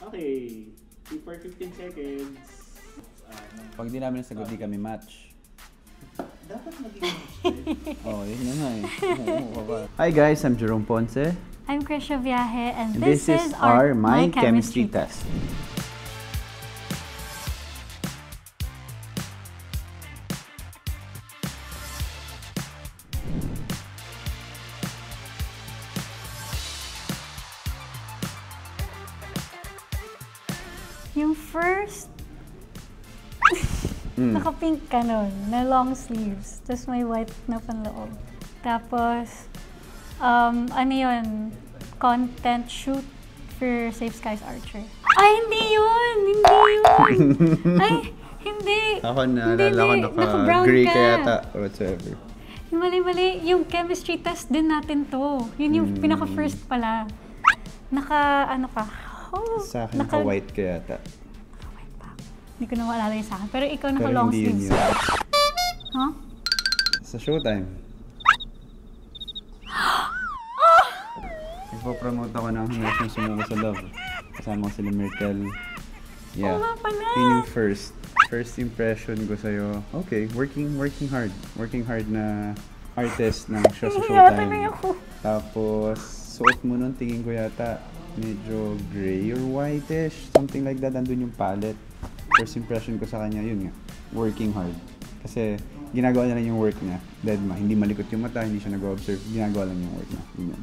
Okay. Keep for 15 seconds. Pag di namin nasagot, di kami match. Dapat maging match. Oh, yun na nga eh. Hi guys, I'm Jerome Ponce. I'm Krisha Viaje, and This is our My Chemistry Test. Yung first, naka-pink ka nun, na long sleeves, tapos may white na panloob. Tapos, ano yun, content shoot for Safe Skies Archer. Ay, hindi yun! Hindi yun! Ay, hindi! Ako naalala ko naka-gray ka yata or whatsoever. Yung mali-mali, yung chemistry test din natin to. Yun yung pinaka-first pala. Ano pa? Oh, sa akin, naka-white ka yata. Naka-white pa. Hindi ko na maalala yung sa akin. Pero ikaw naka-long sleeves. Pero hindi yun yun. Huh? Sa Showtime. Nagpo-promote ako ng Hanggang Sumuko sa Love. Kasama ko sila Myrtle. Yeah. Oo nga pala. Yun yung first impression ko sa'yo. Okay, working hard. Working hard na artist ng show sa Showtime. Tapos, suot mo nun, tingin ko yata medyo gray or whitish, something like that. Andun yung palette. First impression ko sa kanya, yun nga, working hard. Kasi ginagawa niya lang yung work niya. Deadma, hindi malikot yung mata, hindi siya nag-observe, ginagawa lang yung work niya. Yun.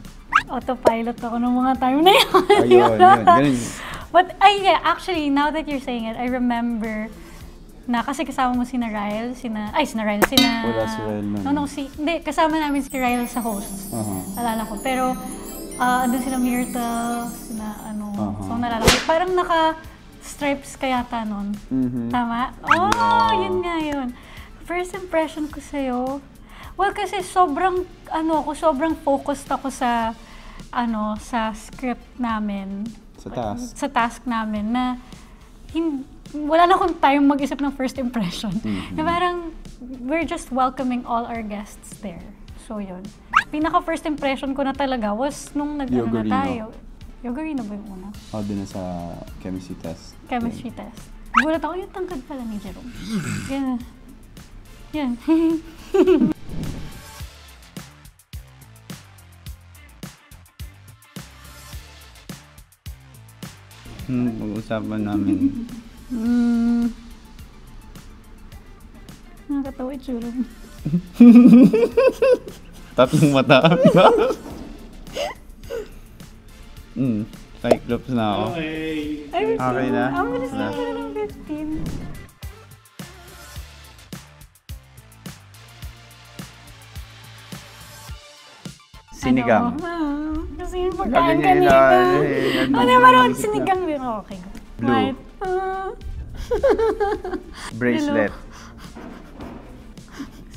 Autopilot ako ng mga time na yun. Ayun, ganun. But, yeah, actually, now that you're saying it, I remember na kasi kasama mo sina Ryle, Wala si Ryle nun. Hindi, kasama namin si Ryle sa host. Alala ko. Pero, andun sila Myrtle, so nalala ko. Parang naka-stripes ka yata nun. Tama? Oh, yun nga yun. First impression ko sa'yo, well, kasi sobrang focused ako sa script namin. Sa task namin na wala na akong time mag-isip ng first impression. Na parang, we're just welcoming all our guests there. So, yun. Pinaka first impression ko na talaga was nung na tayo. Yogurino ba yung una? Din na sa chemistry test. Chemistry test. Gulat ako, yung tangkad pala ni Jerome. Yan. Pag-usapan namin. Nakakatawa yung Jerome. Tatlong mata. Cyclops na ako. Okay na? I'm gonna say ng 15. Sinigang. Kasi yung pagkain kanina. Parang sinigang din. Okay. Blue. Bracelet.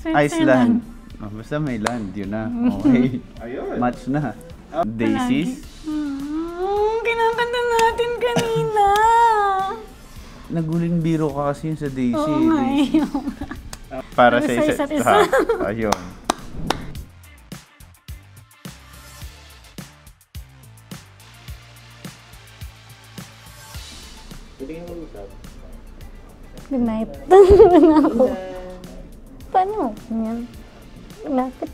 Iceland. Basta may land, yun na. Okay. Match na. Daisies. Kinakanta natin kanina. Naguling biro ka kasi yun sa Daisy. Oo nga yun. Para sa isa't isa. Ayun. Good night. Na ako. Paano? Yan. Lapit.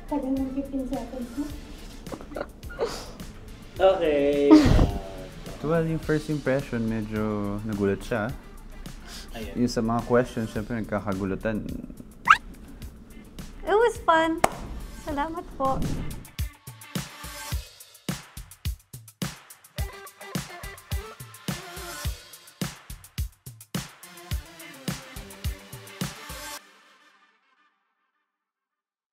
Tagal ng 15 seconds mo. Okay. Well, yung first impression, medyo nagulat siya. Yung sa mga questions, syempre nagkakagulutan. It was fun. Salamat po.